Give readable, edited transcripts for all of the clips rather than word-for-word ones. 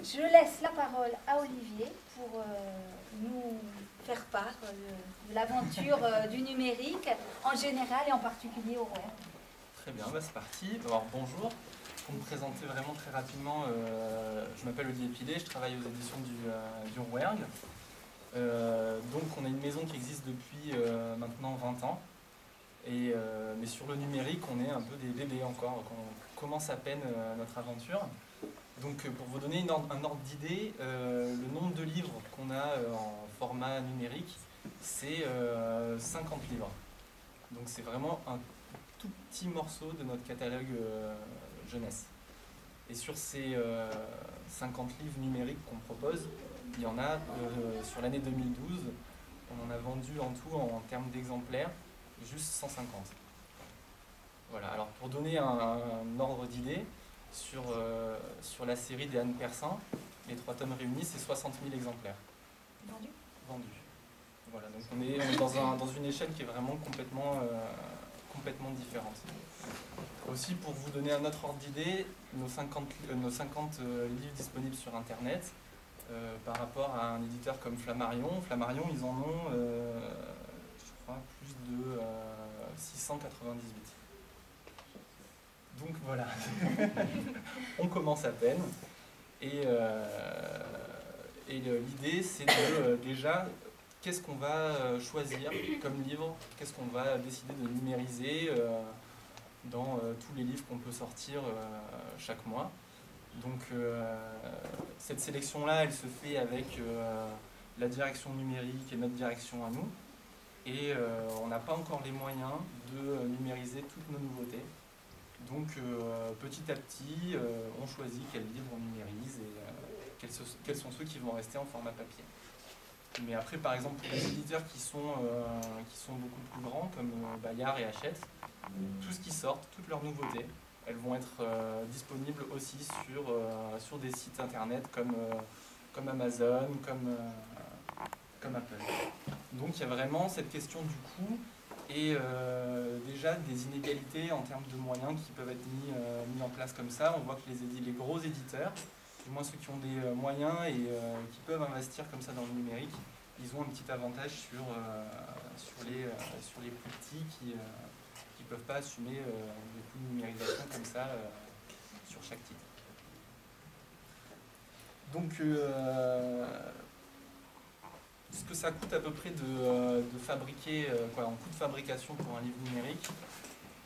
Je laisse la parole à Olivier pour nous faire part de l'aventure du numérique en général et en particulier au web. Très bien, bah c'est parti. Alors bonjour, pour me présenter vraiment très rapidement, je m'appelle Olivier Pilet, je travaille aux éditions du Rouergue. Donc on a une maison qui existe depuis maintenant 20 ans. Mais sur le numérique, on est un peu des bébés encore, on commence à peine notre aventure. Donc pour vous donner un ordre d'idée, le nombre de livres qu'on a en format numérique, c'est 50 livres. Donc c'est vraiment un tout petit morceau de notre catalogue jeunesse. Et sur ces 50 livres numériques qu'on propose, il y en a sur l'année 2012, on en a vendu en tout en termes d'exemplaires juste 150. Voilà, alors pour donner un ordre d'idée, sur la série des Anne Persin, les 3 tomes réunis, c'est 60 000 exemplaires. Vendu. Vendus. Voilà, donc on est dans une échelle qui est vraiment complètement différente. Aussi, pour vous donner un autre ordre d'idée, nos 50 livres disponibles sur Internet, par rapport à un éditeur comme Flammarion, ils en ont, je crois, plus de 698. Donc voilà, on commence à peine. Et l'idée, c'est de déjà, qu'est-ce qu'on va choisir comme livre, qu'est-ce qu'on va décider de numériser dans tous les livres qu'on peut sortir chaque mois. Donc cette sélection-là, elle se fait avec la direction numérique et notre direction à nous. Et on n'a pas encore les moyens de numériser toutes nos nouveautés. Donc petit à petit, on choisit quels livres on numérise et quels sont ceux qui vont rester en format papier. Mais après, par exemple, pour les éditeurs qui sont beaucoup plus grands, comme Bayard et Hachette, tout ce qui sort, toutes leurs nouveautés, elles vont être disponibles aussi sur des sites internet comme Amazon, comme Apple. Donc il y a vraiment cette question du coût et déjà des inégalités en termes de moyens qui peuvent être mis en place comme ça. On voit que les gros éditeurs, du moins ceux qui ont des moyens et qui peuvent investir comme ça dans le numérique, ils ont un petit avantage sur les plus petits qui ne peuvent pas assumer des coûts de numérisation comme ça sur chaque titre. Donc ce que ça coûte à peu près de fabriquer, en coût de fabrication pour un livre numérique,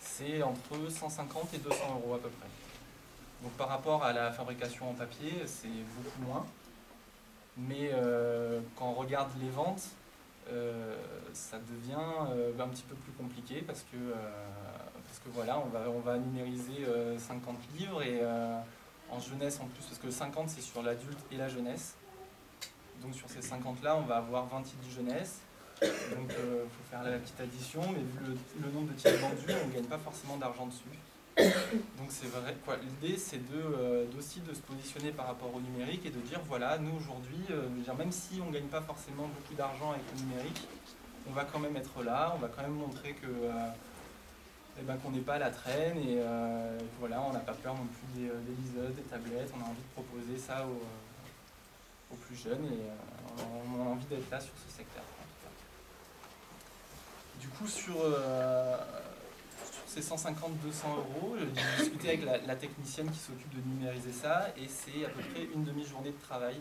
c'est entre 150 et 200 € à peu près. Donc par rapport à la fabrication en papier, c'est beaucoup moins. Mais quand on regarde les ventes, ça devient un petit peu plus compliqué parce que voilà, on va numériser 50 livres et en jeunesse en plus, parce que 50 c'est sur l'adulte et la jeunesse. Donc sur ces 50 là, on va avoir 20 titres de jeunesse. Donc il faut faire la petite addition, mais vu le nombre de titres vendus, on ne gagne pas forcément d'argent dessus. Donc c'est vrai, l'idée c'est aussi de se positionner par rapport au numérique et de dire voilà, nous aujourd'hui, même si on ne gagne pas forcément beaucoup d'argent avec le numérique, on va quand même être là, on va quand même montrer que qu'on n'est pas à la traîne et voilà, on n'a pas peur non plus des liseuses, des tablettes, on a envie de proposer ça aux plus jeunes et on a envie d'être là sur ce secteur. Du coup, sur ces 150-200 €, j'ai discuté avec la technicienne qui s'occupe de numériser ça et c'est à peu près une demi-journée de travail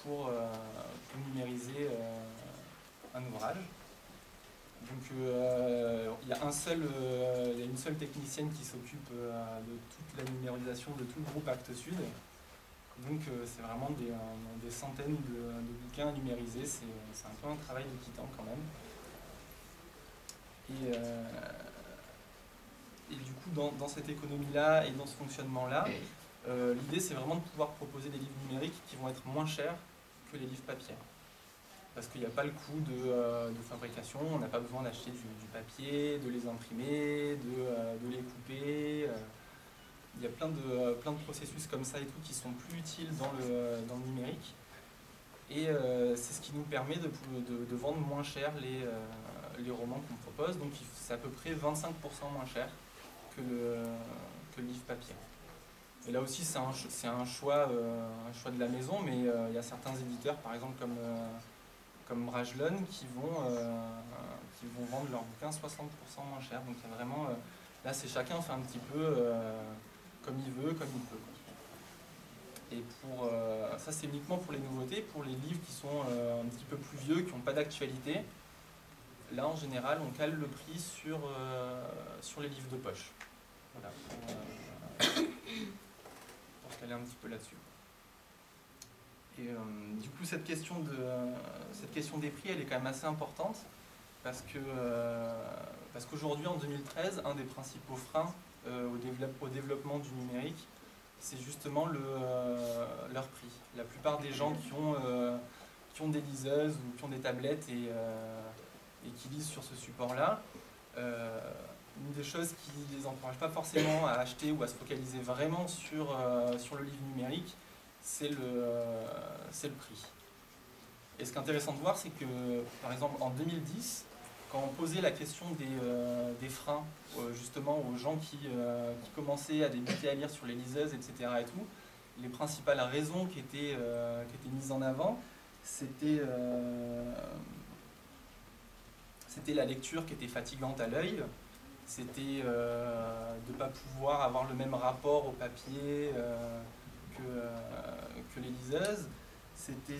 pour numériser un ouvrage. Donc il y a une seule technicienne qui s'occupe de toute la numérisation de tout le groupe Actes Sud. Donc c'est vraiment des centaines de bouquins à numériser, c'est un peu un travail de titan quand même. Et du coup, dans cette économie-là et dans ce fonctionnement-là, l'idée c'est vraiment de pouvoir proposer des livres numériques qui vont être moins chers que les livres papier. Parce qu'il n'y a pas le coût de fabrication, on n'a pas besoin d'acheter du papier, de les imprimer, de les couper. Il y a plein de processus comme ça et tout qui sont plus utiles dans le numérique. Et c'est ce qui nous permet de vendre moins cher les romans qu'on propose. Donc c'est à peu près 25% moins cher que le livre papier. Et là aussi, c'est un choix de la maison, mais il y a certains éditeurs, par exemple comme Brajlon, qui vont vendre leurs bouquins 60% moins cher. Donc il y a vraiment, là c'est chacun fait un petit peu comme il veut, comme il peut. Et ça c'est uniquement pour les nouveautés. Pour les livres qui sont un petit peu plus vieux, qui n'ont pas d'actualité, là en général on cale le prix sur les livres de poche. Voilà, pour se caler un petit peu là-dessus. Et du coup cette question des prix, elle est quand même assez importante parce qu'aujourd'hui en 2013, un des principaux freins au développement du numérique, c'est justement leur prix. La plupart des gens qui ont des liseuses ou qui ont des tablettes et qui lisent sur ce support-là, une des choses qui ne les encourage pas forcément à acheter ou à se focaliser vraiment sur le livre numérique, c'est le prix. Et ce qui est intéressant de voir, c'est que, par exemple, en 2010, quand on posait la question des freins, justement, aux gens qui commençaient à débuter à lire sur les liseuses, etc., et tout, les principales raisons qui étaient mises en avant, c'était la lecture qui était fatigante à l'œil, c'était de ne pas pouvoir avoir le même rapport au papier que les liseuses, c'était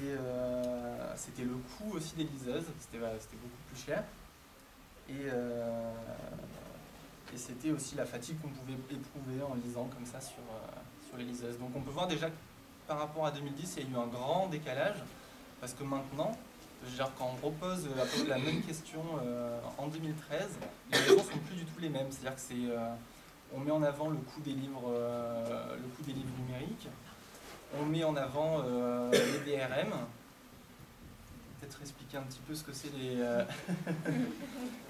le coût aussi des liseuses, c'était beaucoup plus cher, et c'était aussi la fatigue qu'on pouvait éprouver en lisant comme ça sur les liseuses. Donc on peut voir déjà que par rapport à 2010, il y a eu un grand décalage, parce que maintenant, quand on repose la même question en 2013, les raisons ne sont plus du tout les mêmes. C'est-à-dire que on met en avant le coût des livres numériques, on met en avant les DRM. Peut-être expliquer un petit peu ce que c'est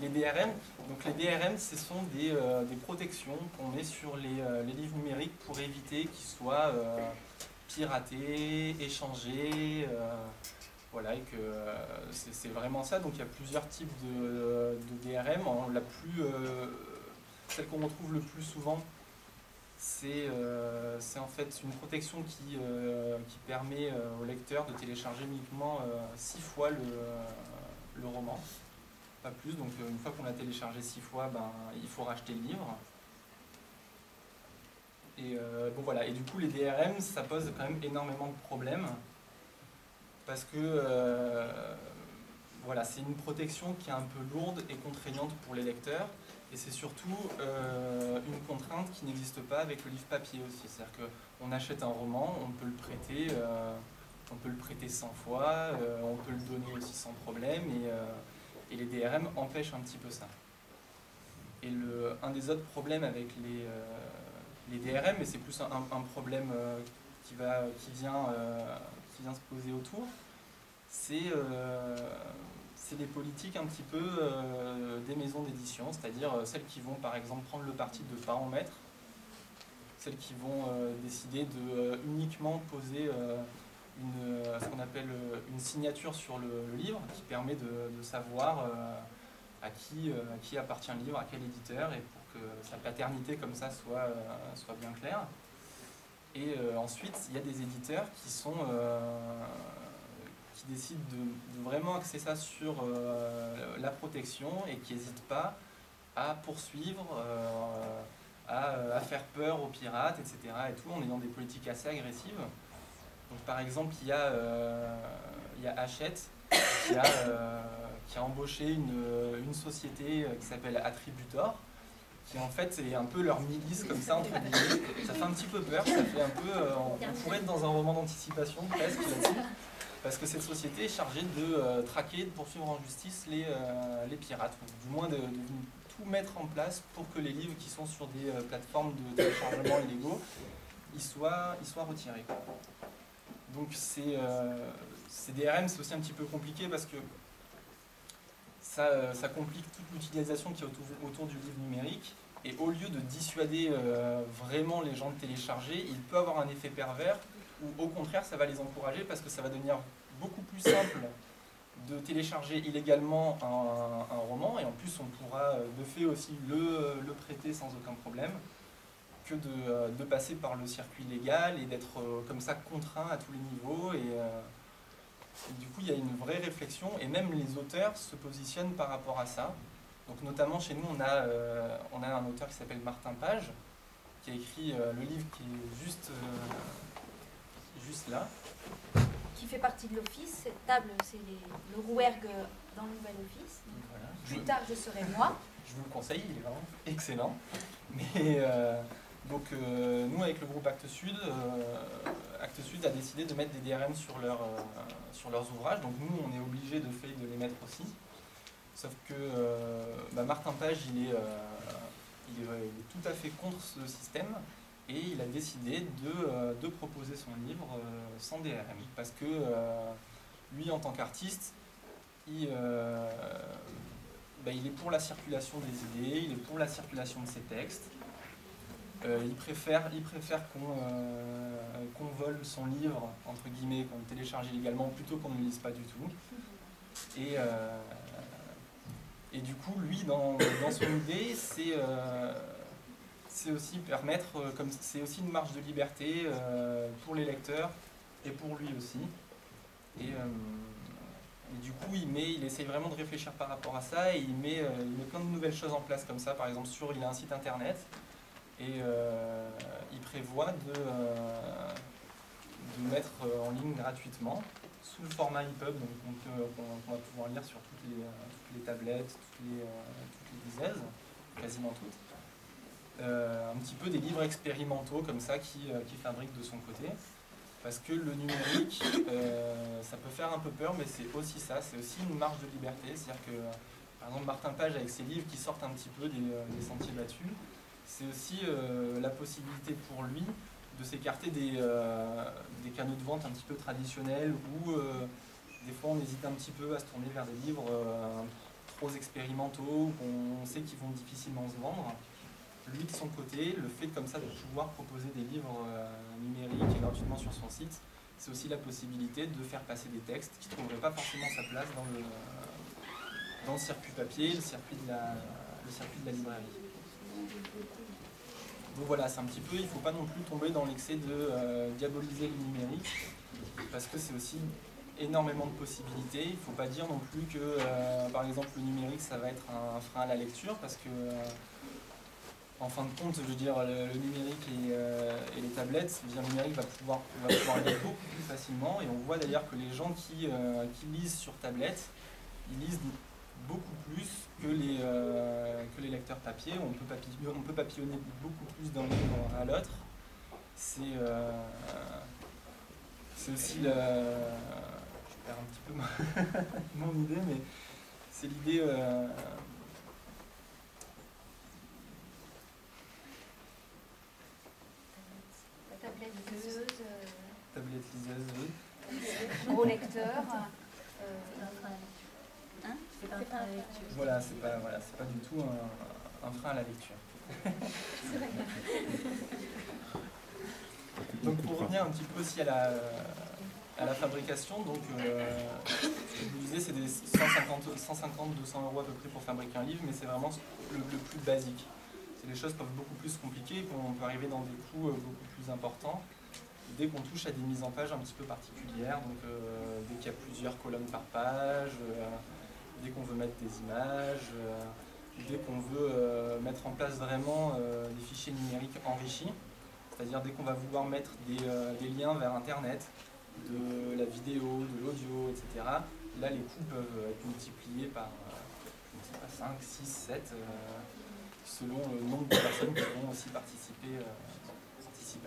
les DRM. Donc les DRM, ce sont des protections qu'on met sur les livres numériques pour éviter qu'ils soient piratés, échangés. Voilà, et que c'est vraiment ça. Donc il y a plusieurs types de DRM. Celle qu'on retrouve le plus souvent, c'est en fait une protection qui permet au lecteur de télécharger uniquement 6 fois le roman, pas plus. Donc une fois qu'on l'a téléchargé 6 fois, il faut racheter le livre. Et bon voilà. Et du coup les DRM, ça pose quand même énormément de problèmes parce que voilà, c'est une protection qui est un peu lourde et contraignante pour les lecteurs. Et c'est surtout une contrainte qui n'existe pas avec le livre papier aussi. C'est-à-dire qu'on achète un roman, on peut le prêter 100 fois, on peut le donner aussi sans problème, et les DRM empêchent un petit peu ça. Et un des autres problèmes avec les DRM, mais c'est plus un problème qui vient se poser autour, c'est des politiques un petit peu des maisons d'édition, c'est-à-dire celles qui vont par exemple prendre le parti de ne pas en mettre, celles qui vont décider de uniquement poser ce qu'on appelle une signature sur le livre, qui permet de savoir à qui appartient le livre, à quel éditeur, et pour que sa paternité comme ça soit bien claire. Et ensuite, il y a des éditeurs qui décident de vraiment axer ça sur la protection et qui n'hésitent pas à poursuivre, à faire peur aux pirates, etc. Et tout, en ayant des politiques assez agressives. Donc, par exemple, il y a Hachette qui a embauché une société qui s'appelle Attributor, qui en fait est un peu leur milice comme ça entre guillemets. Ça fait un petit peu peur, ça fait un peu, on pourrait être dans un roman d'anticipation presque là-dessus, parce que cette société est chargée de traquer, de poursuivre en justice les pirates, ou du moins de tout mettre en place pour que les livres qui sont sur des plateformes de téléchargement illégaux, ils soient retirés. Donc ces DRM, c'est aussi un petit peu compliqué parce que ça complique toute l'utilisation qui est autour du livre numérique, et au lieu de dissuader vraiment les gens de télécharger, il peut avoir un effet pervers où au contraire ça va les encourager parce que ça va devenir beaucoup plus simple de télécharger illégalement un roman, et en plus on pourra de fait aussi le prêter sans aucun problème. que de passer par le circuit légal et d'être comme ça contraint à tous les niveaux. Et du coup, il y a une vraie réflexion, et même les auteurs se positionnent par rapport à ça. Donc notamment chez nous, on a un auteur qui s'appelle Martin Page, qui a écrit le livre qui est juste là. Qui fait partie de l'office. Cette table, c'est le Rouergue dans le nouvel office. Voilà. Plus tard, je serai moi. Je vous le conseille, il est vraiment excellent. Mais donc nous, avec le groupe Actes Sud a décidé de mettre des DRM sur leurs ouvrages. Donc nous, on est obligé de les mettre aussi. Sauf que Martin Page, il est tout à fait contre ce système. Et il a décidé de proposer son livre sans DRM. Parce que lui, en tant qu'artiste, il est pour la circulation des idées, il est pour la circulation de ses textes. Il préfère qu'on vole son livre, entre guillemets, qu'on le télécharge illégalement, plutôt qu'on ne le lise pas du tout. Et du coup, lui, dans son idée, c'est aussi permettre, c'est aussi une marge de liberté pour les lecteurs et pour lui aussi. Et du coup, il essaye vraiment de réfléchir par rapport à ça, et il met plein de nouvelles choses en place comme ça. Par exemple, il a un site internet, et il prévoit de mettre en ligne gratuitement, sous le format EPUB, donc qu'on va pouvoir lire sur toutes les tablettes, toutes les disaises, quasiment toutes. Un petit peu des livres expérimentaux comme ça qui fabrique de son côté. Parce que le numérique, ça peut faire un peu peur, mais c'est aussi ça, c'est aussi une marge de liberté. C'est-à-dire que, par exemple, Martin Page, avec ses livres qui sortent un petit peu des sentiers battus, c'est aussi la possibilité pour lui de s'écarter des canaux de vente un petit peu traditionnels, où des fois on hésite un petit peu à se tourner vers des livres trop expérimentaux, qu'on sait qu'ils vont difficilement se vendre. Lui, de son côté, le fait comme ça de pouvoir proposer des livres numériques et gratuitement sur son site, c'est aussi la possibilité de faire passer des textes qui ne trouveraient pas forcément sa place dans le circuit papier, le circuit de la librairie. Donc voilà, c'est un petit peu, il ne faut pas non plus tomber dans l'excès de diaboliser le numérique, parce que c'est aussi énormément de possibilités. Il ne faut pas dire non plus que, par exemple, le numérique, ça va être un frein à la lecture, parce que en fin de compte, je veux dire, le numérique et les tablettes, le numérique va pouvoir lire beaucoup plus facilement. Et on voit d'ailleurs que les gens qui lisent sur tablette, ils lisent beaucoup plus que les lecteurs papier. On peut papillonner beaucoup plus d'un livre à l'autre. C'est aussi je perds un petit peu mon idée, mais c'est l'idée... Tablette liseuse, oui. Gros lecteur. C'est pas un frein à la lecture. Voilà, c'est pas du tout un frein à la lecture. Donc pour revenir un petit peu aussi à la fabrication, donc ce que je vous disais, c'est des 150-200 € à peu près pour fabriquer un livre, mais c'est vraiment le plus basique. Les choses peuvent beaucoup plus se compliquer, on peut arriver dans des coûts beaucoup plus importants dès qu'on touche à des mises en page un petit peu particulières, donc dès qu'il y a plusieurs colonnes par page, dès qu'on veut mettre des images, dès qu'on veut mettre en place vraiment des fichiers numériques enrichis, c'est-à-dire dès qu'on va vouloir mettre des liens vers internet, de la vidéo, de l'audio, etc. Là les coûts peuvent être multipliés par 5, 6, 7 selon le nombre de personnes qui vont aussi participer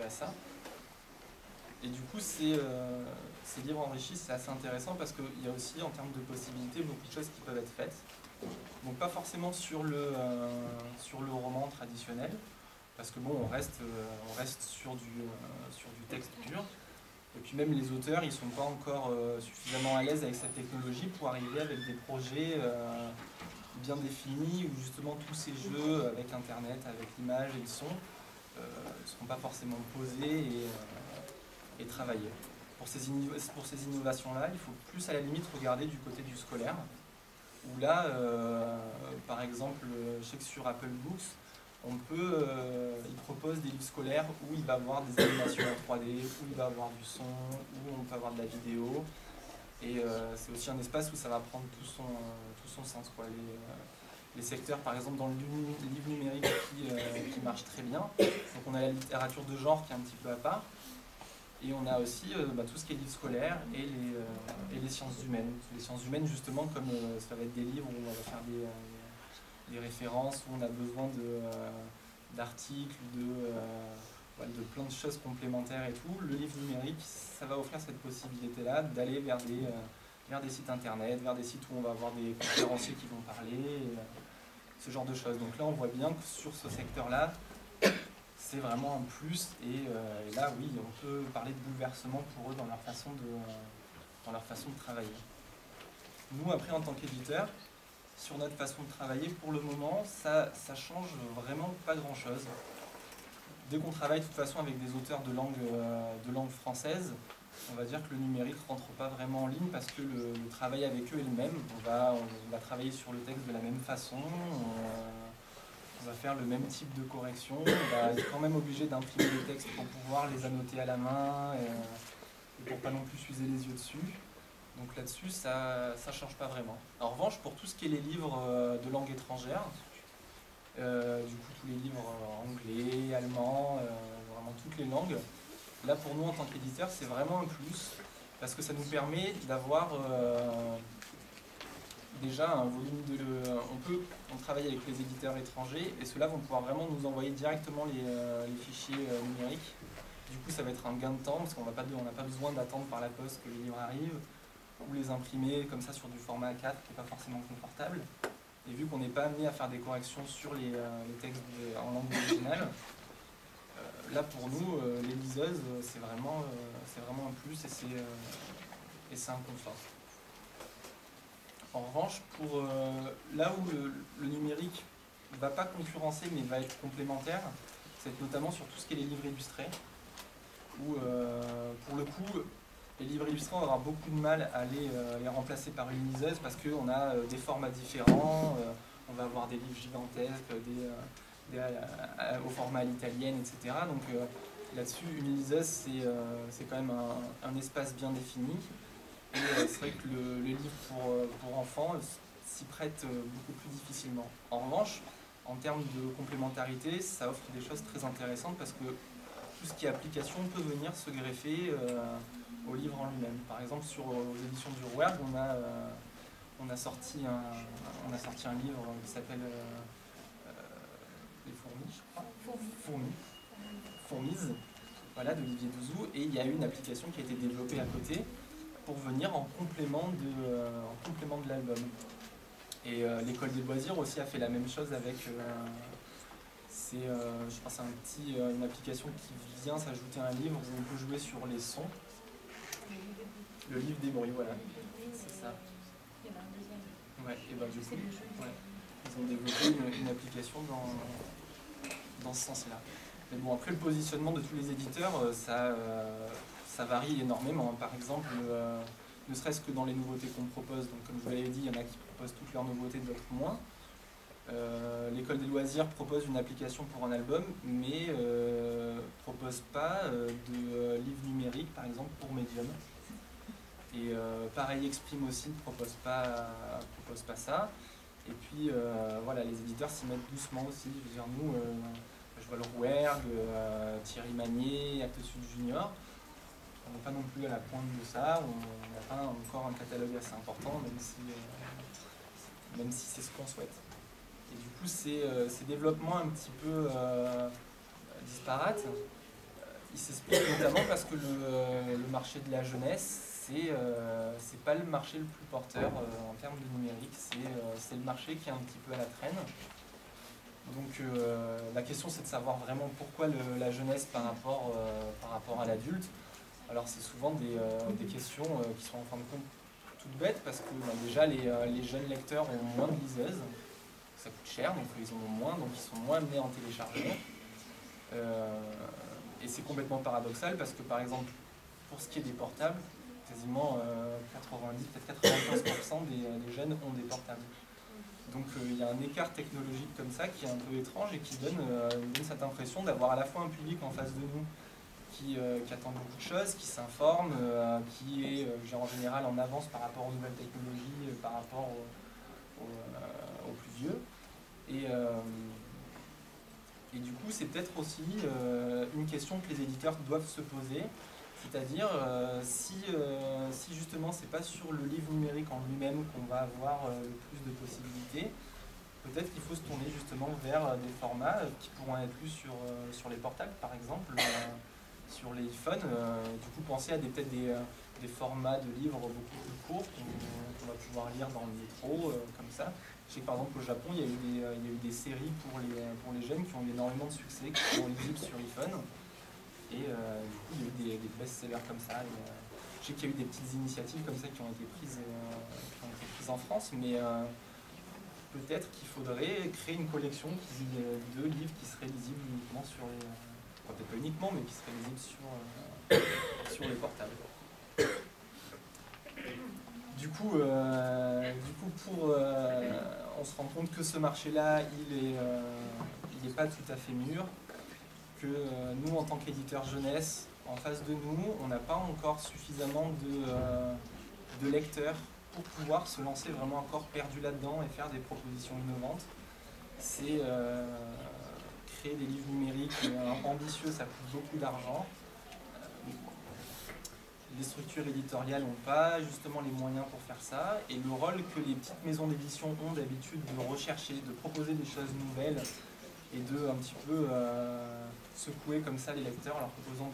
à ça. Et du coup, ces livres enrichis, c'est assez intéressant parce qu'il y a aussi, en termes de possibilités, beaucoup de choses qui peuvent être faites. Donc pas forcément sur le roman traditionnel, parce que bon, on reste sur du texte pur. Et puis même les auteurs, ils ne sont pas encore suffisamment à l'aise avec cette technologie pour arriver avec des projets bien définis, où justement tous ces jeux avec Internet, avec l'image et le son, ne seront pas forcément posés et travaillés. Pour ces innovations-là, il faut plus à la limite regarder du côté du scolaire, où là, par exemple, je sais que sur Apple Books, ils propose des livres scolaires où il va avoir des animations en 3D, où il va avoir du son, où on peut avoir de la vidéo. Et c'est aussi un espace où ça va prendre tout son sens, quoi. Les secteurs, par exemple, dans le livre numérique qui marche très bien. Donc on a la littérature de genre qui est un petit peu à part. Et on a aussi tout ce qui est livres scolaires et les sciences humaines. Les sciences humaines, justement, comme ça va être des livres où on va faire des références, où on a besoin d'articles, de plein de choses complémentaires et tout. Le livre numérique, ça va offrir cette possibilité-là d'aller vers des sites internet, vers des sites où on va avoir des conférenciers qui vont parler, ce genre de choses. Donc là, on voit bien que sur ce secteur-là, c'est vraiment un plus. Et là, oui, on peut parler de bouleversement pour eux dans leur façon de travailler. Nous, après, en tant qu'éditeur, sur notre façon de travailler, pour le moment, ça change vraiment pas grand-chose. Dès qu'on travaille de toute façon avec des auteurs de langue française, on va dire que le numérique ne rentre pas vraiment en ligne parce que le travail avec eux est le même. On va travailler sur le texte de la même façon, on va faire le même type de correction, on va être quand même obligé d'imprimer les textes pour pouvoir les annoter à la main et pour pas non plus s'user les yeux dessus. Donc là-dessus, ça ne change pas vraiment. En revanche, pour tout ce qui est les livres de langue étrangère, du coup tous les livres anglais, allemands, vraiment toutes les langues, là pour nous en tant qu'éditeur c'est vraiment un plus parce que ça nous permet d'avoir déjà un volume on travaille avec les éditeurs étrangers et ceux-là vont pouvoir vraiment nous envoyer directement les fichiers numériques. Du coup ça va être un gain de temps parce qu'on n'a pas besoin d'attendre par la poste que les livres arrivent ou les imprimer comme ça sur du format A4 qui n'est pas forcément confortable. Et vu qu'on n'est pas amené à faire des corrections sur les textes en langue originale, là pour nous, les liseuses, c'est vraiment un plus et c'est un confort. En revanche, pour là où le numérique ne va pas concurrencer mais va être complémentaire, c'est notamment sur tout ce qui est les livres illustrés, où pour le coup, les livres illustrés, on aura beaucoup de mal à les remplacer par une liseuse parce qu'on a des formats différents, on va avoir des livres gigantesques, au format à l'italienne, etc. Donc là-dessus, une liseuse, c'est quand même un espace bien défini. Et c'est vrai que le livre pour enfants s'y prête beaucoup plus difficilement. En revanche, en termes de complémentarité, ça offre des choses très intéressantes parce que tout ce qui est application peut venir se greffer au livre en lui-même. Par exemple, aux éditions du Rouergue, on a sorti un livre qui s'appelle Les fourmis, je crois. Fourmise, voilà, d'Olivier Douzou, et il y a eu une application qui a été développée à côté pour venir en complément de l'album. Et l'école des loisirs aussi a fait la même chose avec je crois que c'est une application qui vient s'ajouter à un livre où on peut jouer sur les sons. Le livre des bruits, voilà. C'est ça. Ouais, et ben du coup, ouais, ils ont développé une application dans ce sens-là. Mais bon, après le positionnement de tous les éditeurs, ça varie énormément. Par exemple, ne serait-ce que dans les nouveautés qu'on propose, donc comme je vous l'avais dit, il y en a qui proposent toutes leurs nouveautés, d'autres moins. L'école des loisirs propose une application pour un album, mais propose pas de livre numérique, par exemple, pour Medium. Et pareil, Exprime aussi ne propose pas ça. Et puis voilà, les éditeurs s'y mettent doucement aussi. Je veux dire, nous, je vois le Rouergue, Thierry Magnier, Actes Sud Junior. On n'est pas non plus à la pointe de ça. On n'a pas encore un catalogue assez important, même si c'est ce qu'on souhaite. Et du coup, ces développements un petit peu disparates, ils s'expliquent notamment parce que le marché de la jeunesse, c'est pas le marché le plus porteur en termes de numérique, c'est le marché qui est un petit peu à la traîne. Donc la question c'est de savoir vraiment pourquoi la jeunesse par rapport à l'adulte. Alors c'est souvent des questions qui sont en fin de compte toutes bêtes parce que déjà les jeunes lecteurs ont moins de liseuses, ça coûte cher donc ils en ont moins, donc ils sont moins amenés à en télécharger. Et c'est complètement paradoxal parce que par exemple pour ce qui est des portables, quasiment 90, peut-être 95% des jeunes ont des portables. Donc il y a un écart technologique comme ça qui est un peu étrange et qui donne cette impression d'avoir à la fois un public en face de nous qui attend beaucoup de choses, qui s'informe, qui est en général en avance par rapport aux nouvelles technologies, par rapport aux plus vieux. Et du coup, c'est peut-être aussi une question que les éditeurs doivent se poser, c'est-à-dire si justement c'est pas sur le livre numérique en lui-même qu'on va avoir le plus de possibilités, peut-être qu'il faut se tourner justement vers des formats qui pourront être lus sur les portables, par exemple, sur les iPhones. Du coup, penser à peut-être des formats de livres beaucoup plus courts qu'on va pouvoir lire dans le métro, comme ça. Je sais que par exemple au Japon, il y a eu des séries pour les jeunes qui ont eu énormément de succès, qui sont lisibles sur iPhone. Et du coup, il y a eu des best-sellers comme ça. Je sais qu'il y a eu des petites initiatives comme ça qui ont été prises en France, mais peut-être qu'il faudrait créer une collection de livres qui seraient lisibles uniquement sur les... peut-être pas uniquement, mais qui seraient lisibles sur les portables. Du coup, on se rend compte que ce marché-là, il est pas tout à fait mûr, que nous, en tant qu'éditeurs jeunesse, en face de nous, on n'a pas encore suffisamment de lecteurs pour pouvoir se lancer vraiment encore perdu là-dedans et faire des propositions innovantes. C'est créer des livres numériques ambitieux, ça coûte beaucoup d'argent. Les structures éditoriales n'ont pas justement les moyens pour faire ça, et le rôle que les petites maisons d'édition ont d'habitude de rechercher, de proposer des choses nouvelles et de un petit peu secouer comme ça les lecteurs en leur proposant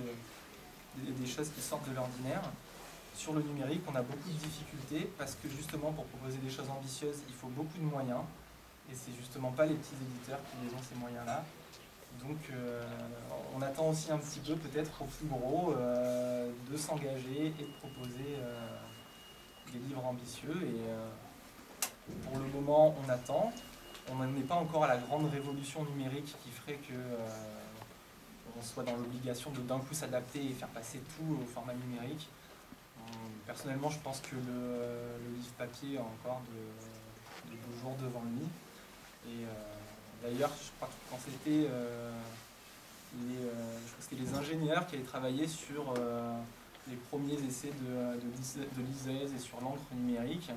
des choses qui sortent de l'ordinaire. Sur le numérique, on a beaucoup de difficultés parce que justement pour proposer des choses ambitieuses, il faut beaucoup de moyens, et c'est justement pas les petits éditeurs qui les ont ces moyens-là. Donc on attend aussi un petit peu peut-être aux plus gros de s'engager et de proposer des livres ambitieux. Et pour le moment, on attend. On n'en est pas encore à la grande révolution numérique qui ferait que on soit dans l'obligation de d'un coup s'adapter et faire passer tout au format numérique. Personnellement, je pense que le livre papier a encore de beaux jours devant lui. Et d'ailleurs, je crois que quand c'était les ingénieurs qui avaient travaillé sur les premiers essais de liseuse et sur l'encre numérique,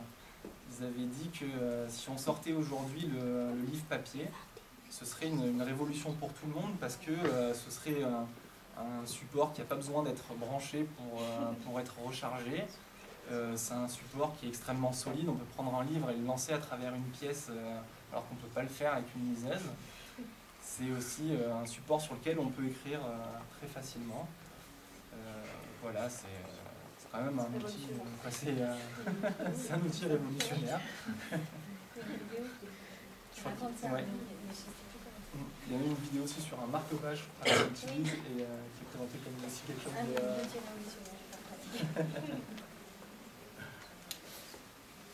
ils avaient dit que si on sortait aujourd'hui le livre papier, ce serait une révolution pour tout le monde parce que ce serait un support qui n'a pas besoin d'être branché pour être rechargé. C'est un support qui est extrêmement solide, on peut prendre un livre et le lancer à travers une pièce alors qu'on ne peut pas le faire avec une liseuse. C'est aussi un support sur lequel on peut écrire très facilement. Voilà, c'est quand même un outil, c'est un outil révolutionnaire. Ouais. Il y a eu une vidéo aussi sur un marque-page qu'on utilise et qui est présenté comme aussi quelque chose de...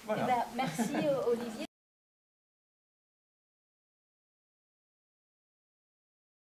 Voilà. Merci Olivier.